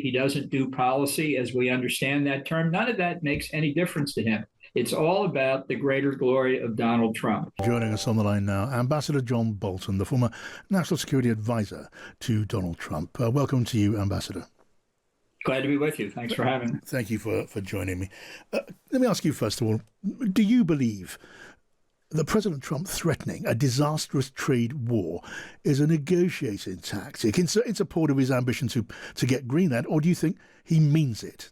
He doesn't do policy as we understand that term. None of that makes any difference to him. It's all about the greater glory of Donald Trump. Joining us on the line now, Ambassador John Bolton, the former National Security Advisor to Donald Trump. Welcome to you, Ambassador. Glad to be with you. Thanks for having me. Thank you for joining me. Let me ask you, first of all, do you believe that President Trump threatening a disastrous trade war is a negotiating tactic in support of his ambition to get Greenland, or do you think he means it?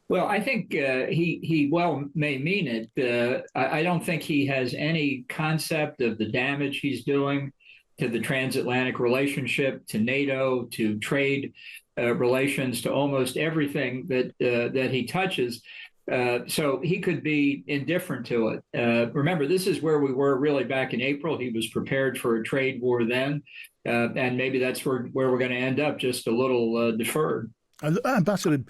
Well, I think he well may mean it. I don't think he has any concept of the damage he's doing to the transatlantic relationship, to Nato, to trade relations, to almost everything that he touches. So he could be indifferent to it. Remember, this is where we were really back in April. He was prepared for a trade war then, and maybe that's where we're going to end up, just a little deferred. Ambassador,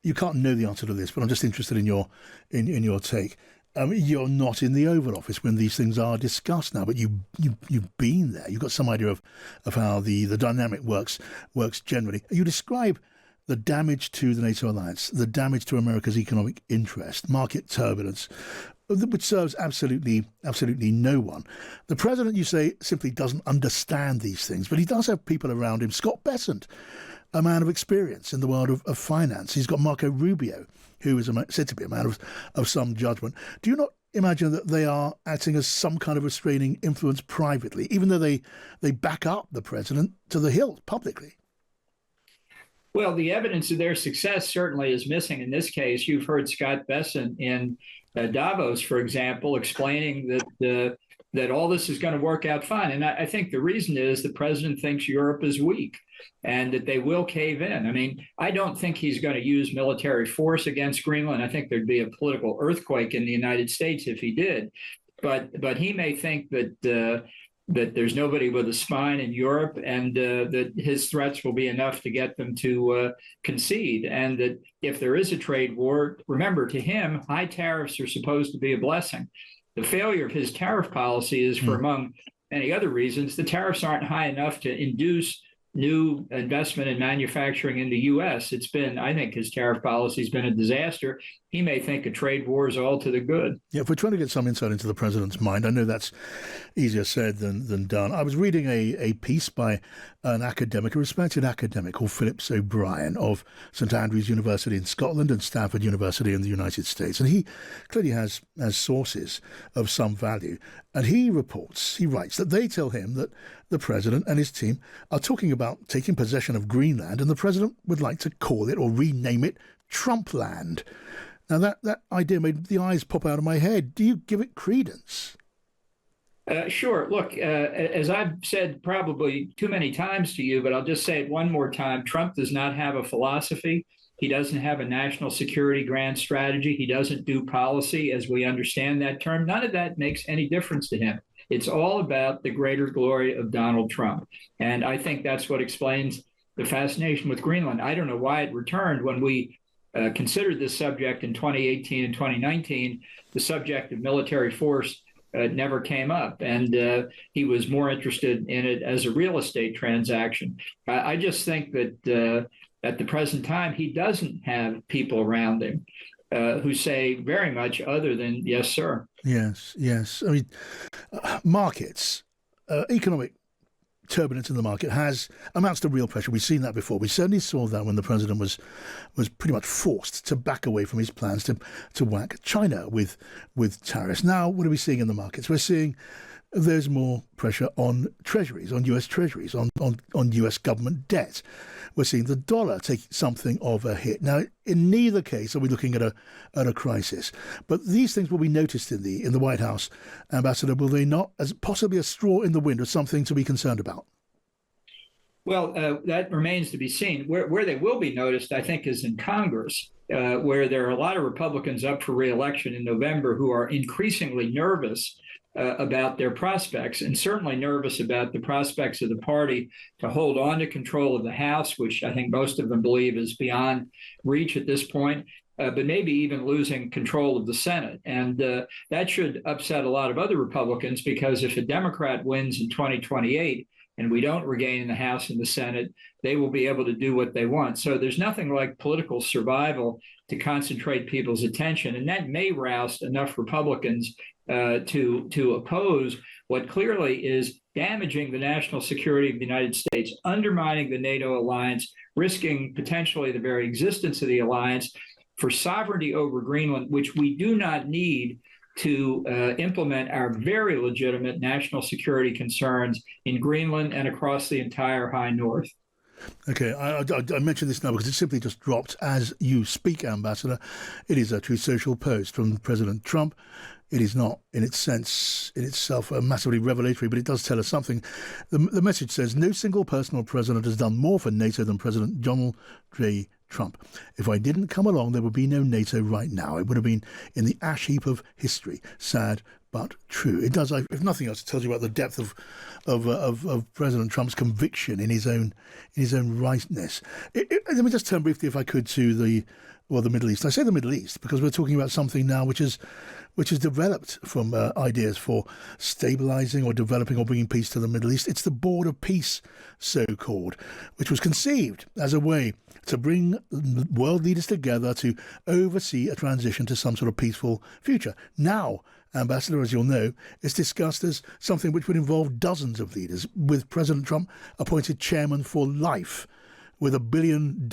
you can't know the answer to this, but I'm just interested in your take. You're not in the Oval Office when these things are discussed now, but you've been there. You've got some idea of how the dynamic works generally. You describe the damage to the NATO alliance, the damage to America's economic interest, market turbulence, which serves absolutely no one. The president, you say, simply doesn't understand these things, but he does have people around him. Scott Bessent, a man of experience in the world of finance. He's got Marco Rubio, who is said to be a man of some judgment. Do you not imagine that they are acting as some kind of restraining influence privately, even though they back up the president to the hilt publicly? Well, the evidence of their success certainly is missing in this case. You've heard Scott Bessent in Davos, for example, explaining that all this is going to work out fine. And I think the reason is the president thinks Europe is weak and that they will cave in. I mean, I don't think he's going to use military force against Greenland. I think there'd be a political earthquake in the United States if he did. But he may think that there's nobody with a spine in Europe, and that his threats will be enough to get them to concede. And that if there is a trade war, remember, to him, high tariffs are supposed to be a blessing. The failure of his tariff policy is, for among many other reasons, the tariffs aren't high enough to induce new investment in manufacturing in the U.S. It's been, I think his tariff policy has been a disaster. He may think a trade war is all to the good. Yeah, if we're trying to get some insight into the president's mind, I know that's easier said than done. I was reading a piece by an academic, a respected academic called Phillips O'Brien of St Andrews University in Scotland and Stanford University in the United States. And he clearly has sources of some value. And he writes that they tell him that the president and his team are talking about taking possession of Greenland, and the president would like to call it or rename it Trumpland. Now, that idea made the eyes pop out of my head. Do you give it credence? Sure. Look, as I've said probably too many times to you, but I'll just say it one more time. Trump does not have a philosophy. He doesn't have a national security grand strategy. He doesn't do policy as we understand that term. None of that makes any difference to him. It's all about the greater glory of Donald Trump. And I think that's what explains the fascination with Greenland. I don't know why it returned when we considered this subject in 2018 and 2019. The subject of military force never came up, and he was more interested in it as a real estate transaction. I just think that at the present time, he doesn't have people around him who say very much other than yes, sir. Yes. I mean, markets, economic turbulence in the market amounts to real pressure. We've seen that before. We certainly saw that when the president was pretty much forced to back away from his plans to whack China with tariffs. Now, what are we seeing in the markets? We're seeing there's more pressure on treasuries, on US treasuries, on US government debt. We're seeing the dollar take something of a hit. Now, in neither case are we looking at a crisis. But these things will be noticed in the White House, Ambassador, will they not, as possibly a straw in the wind or something to be concerned about? Well, that remains to be seen. Where they will be noticed, I think, is in Congress, where there are a lot of Republicans up for re-election in November who are increasingly nervous about their prospects, and certainly nervous about the prospects of the party to hold on to control of the House, which I think most of them believe is beyond reach at this point, but maybe even losing control of the Senate. And that should upset a lot of other Republicans, because if a Democrat wins in 2028, and we don't regain the House and the Senate, they will be able to do what they want. So there's nothing like political survival to concentrate people's attention, and that may roust enough Republicans to oppose what clearly is damaging the national security of the United States, undermining the NATO alliance, risking potentially the very existence of the alliance for sovereignty over Greenland, which we do not need to implement our very legitimate national security concerns in Greenland and across the entire high north. Okay, I mention this now because it simply just dropped as you speak, Ambassador. It is a Truth Social post from President Trump. It is not, in its sense, in itself, massively revelatory, but it does tell us something. The message says, no single person or president has done more for NATO than President Donald J. Trump. If I didn't come along, there would be no NATO right now. It would have been in the ash heap of history. Sad, but true. It does, if nothing else, it tells you about the depth of President Trump's conviction in his own rightness. Let me just turn briefly, if I could, to the Middle East. I say the Middle East because we're talking about something now which is developed from ideas for stabilizing or developing or bringing peace to the Middle East. It's the Board of Peace, so-called, which was conceived as a way to bring world leaders together to oversee a transition to some sort of peaceful future. Now, Ambassador, as you'll know, is discussed as something which would involve dozens of leaders, with President Trump appointed chairman for life, with $1 billion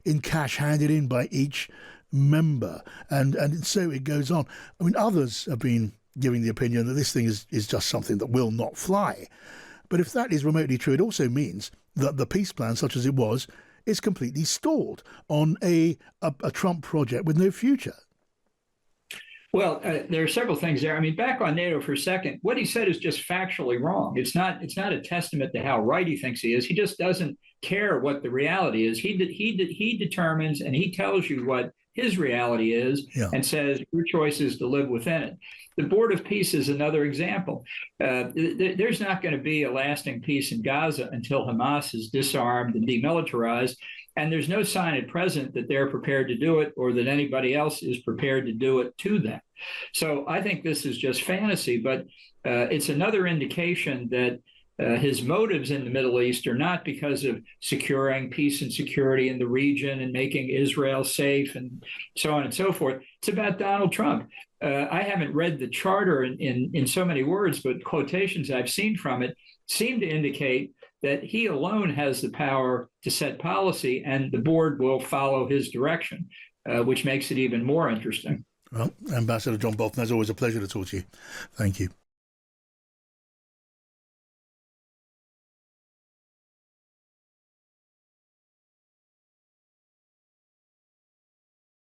in cash handed in by each member. And so it goes on. I mean, others have been giving the opinion that this thing is just something that will not fly. But if that is remotely true, it also means that the peace plan, such as it was, is completely stalled on a Trump project with no future. Well, there are several things there. I mean, back on NATO for a second, what he said is just factually wrong. It's not a testament to how right he thinks he is. He just doesn't care what the reality is. He determines and he tells you what his reality is, and says your choice is to live within it. The Board of Peace is another example. There's not going to be a lasting peace in Gaza until Hamas is disarmed and demilitarized. And there's no sign at present that they're prepared to do it or that anybody else is prepared to do it to them. So I think this is just fantasy, but it's another indication that his motives in the Middle East are not because of securing peace and security in the region and making Israel safe and so on and so forth. It's about Donald Trump. I haven't read the charter in so many words, but quotations I've seen from it seem to indicate that he alone has the power to set policy and the board will follow his direction, which makes it even more interesting. Well, Ambassador John Bolton, as always, a pleasure to talk to you. Thank you.